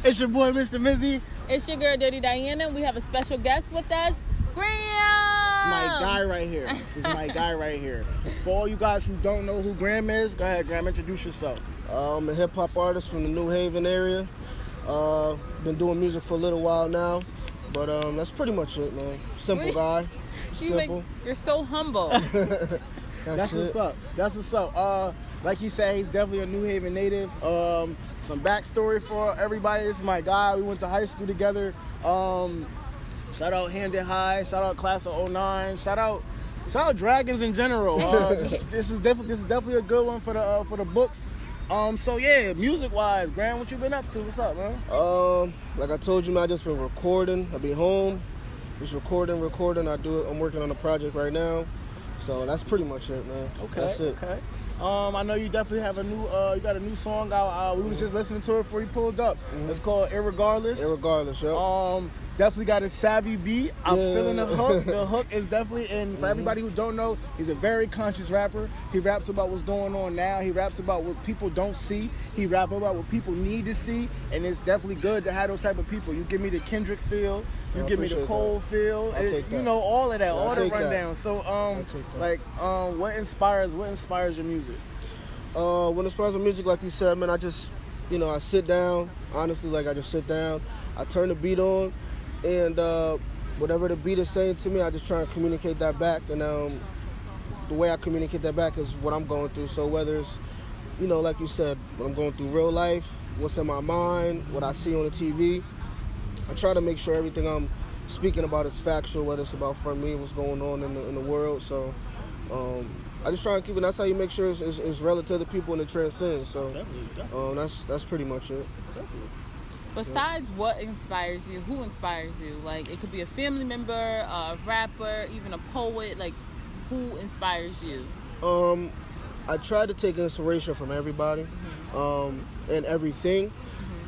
It's your boy, Mr. Mizzy. It's your girl, Dirty Diana. We have a special guest with us, Graham. This is my guy right here. For all you guys who don't know who Graham is, go ahead, Graham, introduce yourself. I'm a hip-hop artist from the New Haven area. Been doing music for a little while now, but that's pretty much it, man. Simple guy. Simple. You're so humble. That's what's up. That's what's up. Like he said, he's definitely a New Haven native. Some backstory for everybody. This is my guy. We went to high school together. Shout out Hamden High. Shout out class of 09. Shout out Dragons in general. This is definitely a good one for the books. So yeah, music wise, Graham, what you been up to? What's up, man? Like I told you, man, I just been recording. I be home, just recording. I'm working on a project right now. So that's pretty much it, man. Okay, that's it. Okay. I know you definitely have you got a new song out. We was just listening to it before you pulled up. Mm-hmm. It's called Irregardless. Irregardless, yeah. Definitely got a savvy beat. I'm feeling the hook. The hook is definitely, and for everybody who don't know, he's a very conscious rapper. He raps about what's going on now. He raps about what people don't see. He raps about what people need to see, and it's definitely good to have those type of people. You give me the Kendrick feel. You give me the Cole feel. You know, all of that, all the rundown. So, what inspires your music? What inspires my music, like you said, man, I just, I sit down. Honestly, I just sit down. I turn the beat on, and whatever the beat is saying to me, I just try and communicate that back. And the way I communicate that back is what I'm going through. So whether it's, like you said, what I'm going through real life, what's in my mind, what I see on the TV, I try to make sure everything I'm speaking about is factual, whether it's about for me, what's going on in the world. So I just try and keep it. That's how you make sure it's relative to people and it transcends. So definitely. That's pretty much it. Definitely. Besides what inspires you, who inspires you? Like, it could be a family member, a rapper, even a poet. Like, who inspires you? I try to take inspiration from everybody, and everything.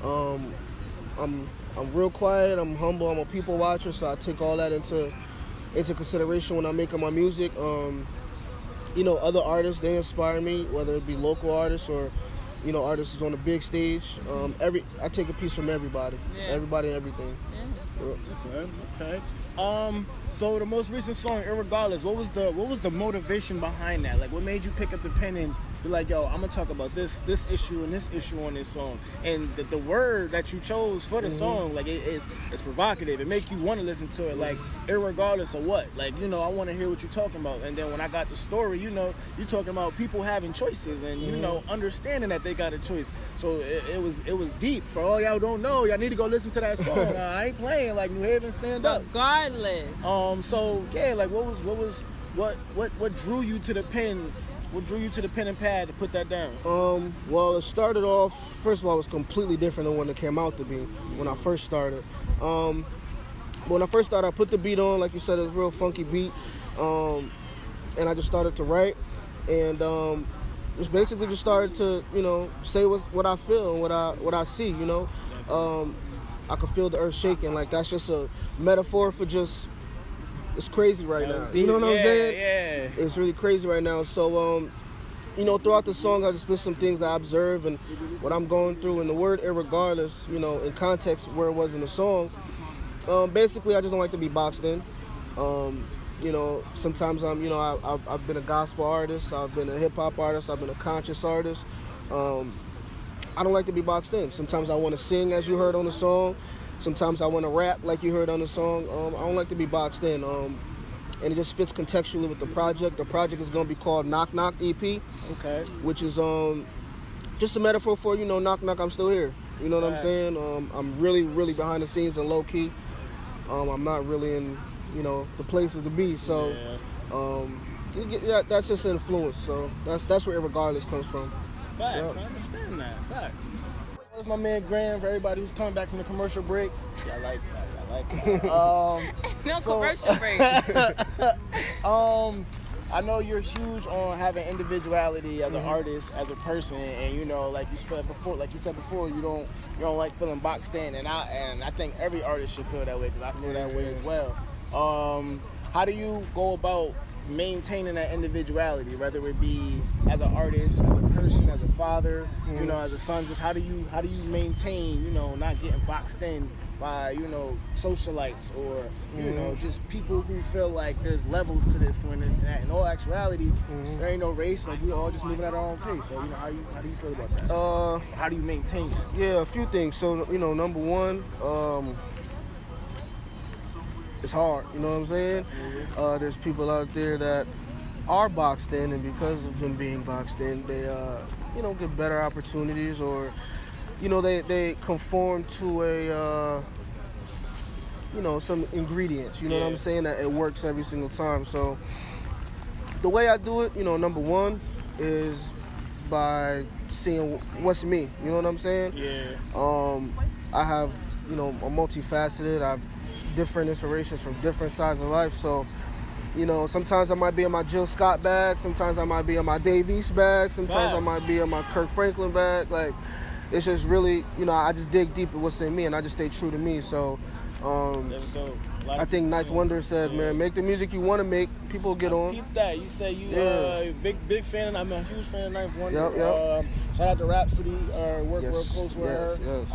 I'm real quiet. I'm humble. I'm a people watcher, so I take all that into consideration when I'm making my music. Other artists, they inspire me, whether it be local artists or artists on the big stage. I take a piece from everybody. Yeah. Everybody and everything. Yeah. Okay. So the most recent song, Irregardless, what was the motivation behind that? Like, what made you pick up the pen and be like, yo, I'm gonna talk about this issue and this issue on this song? And the word that you chose for the song, like, it's provocative. It make you want to listen to it, like, irregardless of what. Like, I want to hear what you're talking about. And then when I got the story, you're talking about people having choices and understanding that they got a choice. So it was deep. For all y'all who don't know, y'all need to go listen to that song. I ain't playing, like, New Haven stand up. Regardless. So yeah, like, what drew you to the pen? What drew you to the pen and pad to put that down? Well, it started off, first of all, it was completely different than when it came out to be when I first started. But when I first started, I put the beat on, like you said, it was a real funky beat. And I just started to write. And just basically just started to, say what I feel and what I see, I could feel the earth shaking. Like, that's just a metaphor for just, it's crazy right now. You know what I'm saying? Yeah. It's really crazy right now. So, throughout the song, I just list some things that I observe and what I'm going through. And the word irregardless, in context where it was in the song, basically I just don't like to be boxed in. Sometimes I've been a gospel artist, I've been a hip hop artist, I've been a conscious artist. I don't like to be boxed in. Sometimes I want to sing, as you heard on the song. Sometimes I want to rap, like you heard on the song. I don't like to be boxed in. And it just fits contextually with the project. The project is going to be called Knock Knock EP. Okay. Which is just a metaphor for, knock knock, I'm still here. You know what I'm saying? I'm really, really behind the scenes and low key. I'm not really in, the places to be. So that's just influence. So that's where Irregardless comes from. Facts. I understand that. Facts. That's my man Graham. For everybody who's coming back from the commercial break, I like that. No commercial break. I know you're huge on having individuality as an artist, as a person, and like you said before, you don't like feeling boxed in, and I think every artist should feel that way, because I feel that way as well. how do you go about maintaining that individuality, whether it be as an artist, as a person, as a father, you know, as a son? Just how do you maintain, you know, not getting boxed in by, you know, socialites or you know, just people who feel like there's levels to this, when in all actuality there ain't no race, like we all just moving at our own pace. So, you know, how do you feel about that? How do you maintain that? Yeah, a few things. So, you know, number one, it's hard, you know what I'm saying? There's people out there that are boxed in, and because of them being boxed in, they, you know, get better opportunities, or, you know, they conform to a, you know, some ingredients, you know what I'm saying, that it works every single time. So the way I do it, you know, number one is by seeing what's me, you know what I'm saying? I have, you know, I'm multifaceted. I've different inspirations from different sides of life. So, you know, sometimes I might be in my Jill Scott bag, sometimes I might be in my Dave East bag, sometimes I might be in my Kirk Franklin bag. Like, it's just really, you know, I just dig deep at what's in me, and I just stay true to me. So, I think Ninth Wonder said, man, make the music you want to make. People get on. Keep that. You say you big fan. I'm a huge fan of Ninth Wonder. Yep. Shout out to Rhapsody. Work real close with her. Yes.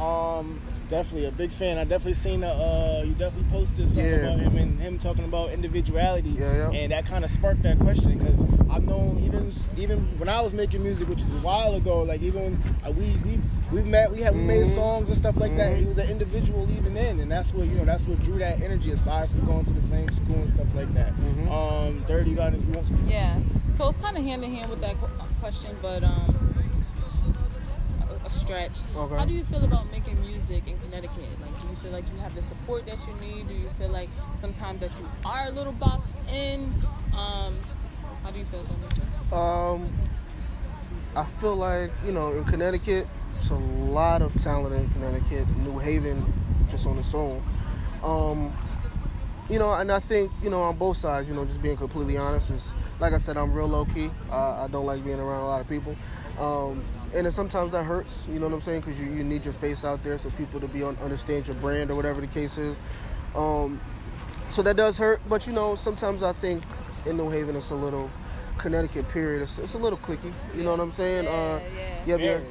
Definitely a big fan. I definitely seen you definitely posted something about him and him talking about individuality, and that kind of sparked that question, because I've known even when I was making music, which was a while ago, like even when we made songs and stuff like that. He was an individual even then, and that's what drew that energy, aside from going to the same school and stuff like that. Dirty, you got it? Yeah. So it's kind of hand in hand with that question, but a stretch. Okay. How do you feel about making music in Connecticut? Like, do you feel like you have the support that you need? Do you feel like sometimes that you are a little boxed in? How do you feel about music? I feel like, you know, in Connecticut, there's a lot of talent in Connecticut. New Haven, just on its own. You know, and I think, you know, on both sides, you know, just being completely honest, is, like I said, I'm real low-key. I don't like being around a lot of people. And then sometimes that hurts, you know what I'm saying? Because you need your face out there so people to understand your brand or whatever the case is. So that does hurt. But, you know, sometimes I think in New Haven it's a little, Connecticut period, it's a little cliquey. You know what I'm saying? You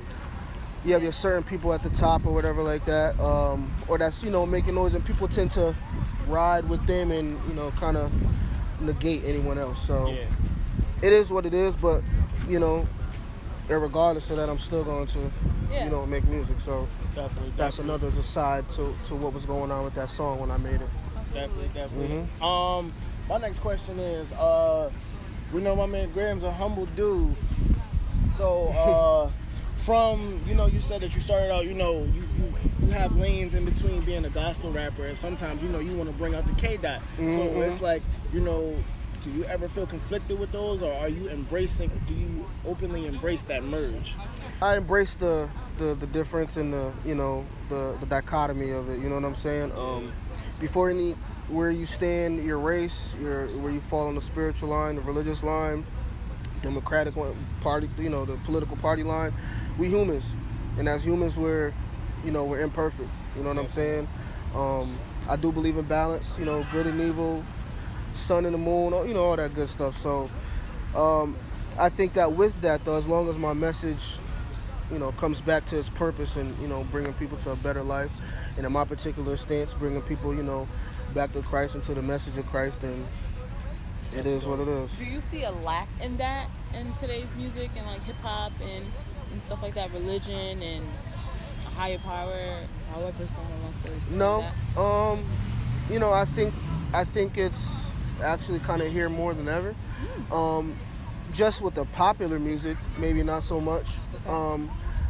have your certain people at the top or whatever like that. Or that's, you know, making noise, and people tend to ride with them and, you know, kind of negate anyone else. So it is what it is, but, you know, regardless of that, I'm still going to, you know, make music. So that's another side to what was going on with that song when I made it. Definitely. My next question is, we know my man Graham's a humble dude. So, from, you know, you said that you started out, you know, you have lanes in between being a gospel rapper, and sometimes, you know, you want to bring out the K-Dot. So it's like, you know, do you ever feel conflicted with those, or do you openly embrace that merge? I embrace the difference and the, you know, the dichotomy of it, you know what I'm saying? Before where you stand, your race, where you fall on the spiritual line, the religious line, Democratic party, you know, the political party line, we humans. And as humans, we're imperfect, you know what I'm saying? I do believe in balance, you know, good and evil, sun and the moon, you know, all that good stuff. So I think that with that, though, as long as my message, you know, comes back to its purpose and, you know, bringing people to a better life, and in my particular stance, bringing people, you know, back to Christ and to the message of Christ, then it is what it is. Do you see a lack in that in today's music and like hip hop and stuff like that, religion and a higher power, however someone wants to say that? You know, I think it's actually kind of here more than ever. Just with the popular music, maybe not so much.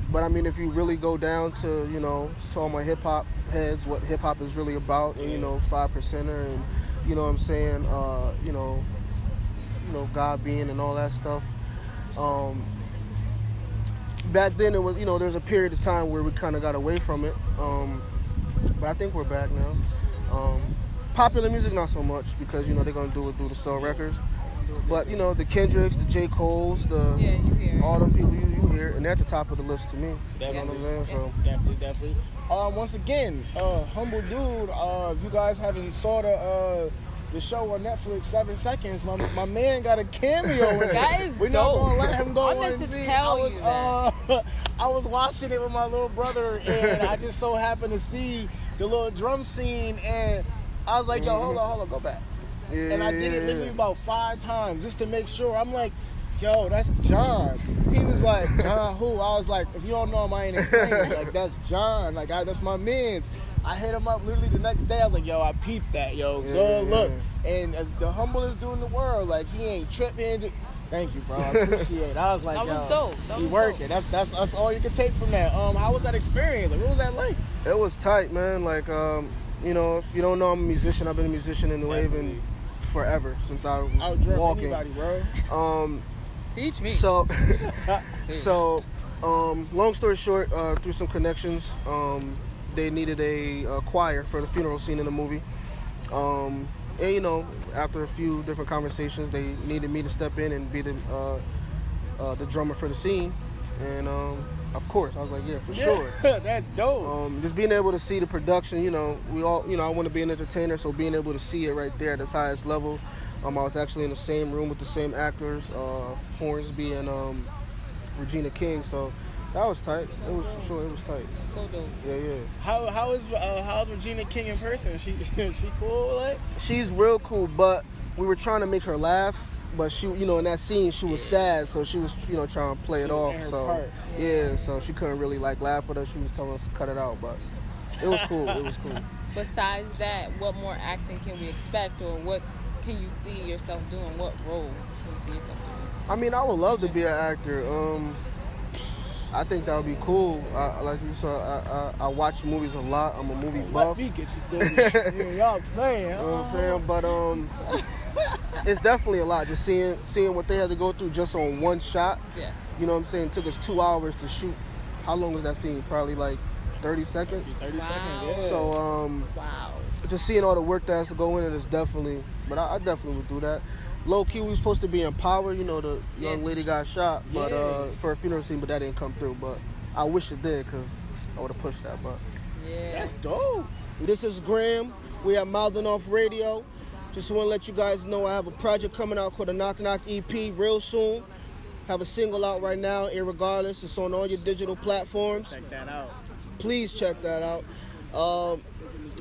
But I mean, if you really go down to, you know, to all my hip hop heads, what hip hop is really about, and, you know, 5%er, and, you know what I'm saying, you know, God being and all that stuff. Back then it was, you know, there's a period of time where we kind of got away from it. But I think we're back now. Popular music, not so much, because, you know, they're going to do it through the sell records. But, you know, the Kendricks, the J. Coles, all them people you hear, and they're at the top of the list to me. Definitely. You know what I'm saying? So. Definitely. Once again, humble dude, you guys haven't saw the show on Netflix, 7 Seconds. My man got a cameo in it. That is We're not dope. gonna let him go I on meant to and see. tell you that. I was watching it with my little brother, and I just so happened to see the little drum scene, and I was like, yo, hold on, go back. Yeah, And I did it yeah, literally yeah. about 5 times just to make sure. I'm like, yo, that's John. He was like, John who? I was like, if you don't know him, I ain't explaining. Like, that's John. Like, that's my man's. I hit him up literally the next day. I was like, yo, I peeped that, yo. Yeah, Good look. yeah. And as the humblest dude in the world, like, he ain't tripping. Thank you, bro. I appreciate it. I was like, That yo, was dope. That he was working. That's all you can take from that. How was that experience? Like, what was that like? It was tight, man. Like, you know, if you don't know, I'm a musician. I've been a musician in New Haven forever, since I was Outdrip walking. anybody, bro. Teach me. So, long story short, through some connections, they needed a choir for the funeral scene in the movie. And you know, after a few different conversations, they needed me to step in and be the drummer for the scene. And of course, I was like, yeah, for sure. That's dope. Just being able to see the production, you know, we all, you know, I want to be an entertainer, so being able to see it right there at its highest level. I was actually in the same room with the same actors, Hornsby and Regina King, so that was tight. It was for sure, it was tight. So dope. Yeah. How's Regina King in person? She cool, like? She's real cool, but we were trying to make her laugh. But she, you know, in that scene, she was sad, so she was, you know, trying to play it off. So part. yeah, so she couldn't really like laugh with us. She was telling us to cut it out, but it was cool. It was cool. Besides that, what more acting can we expect, or what can you see yourself doing? What role can you see yourself doing? I mean, I would love to be an actor. I think that would be cool. Like you saw, I watch movies a lot. I'm a movie buff. Let me get you good. Y'all playing. You know what I'm saying? But it's definitely a lot. Just seeing what they had to go through just on one shot. Yeah. You know what I'm saying? It took us 2 hours to shoot. How long was that scene? Probably like 30 seconds. 30 Wow. seconds, yeah. So Wow. just seeing all the work that has to go in it is definitely. But I definitely would do that. Low key, we were supposed to be in Power. You know, the young lady got shot, but Yeah. for a funeral scene, but that didn't come through. But I wish it did, because I would have pushed that. But Yeah. That's dope. this is Graham. We at MouthNoff Radio. Just want to let you guys know I have a project coming out called a Knock Knock EP real soon. Have a single out right now, Irregardless. It's on all your digital platforms. Check that out. Please check that out.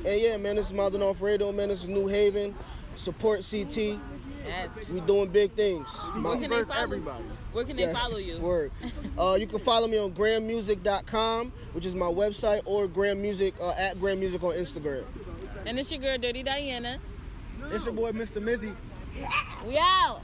And yeah, man, this is MouthNoff Radio, man. This is New Haven. Support CT. Yes. We doing big things. Where can they First, follow? everybody. Where can they follow you? Word. You can follow me on GrahamMusic.com, which is my website, or Graham Music at Graham Music on Instagram. And it's your girl, Dirty Diana. It's your boy, Mr. Mizzy. We out.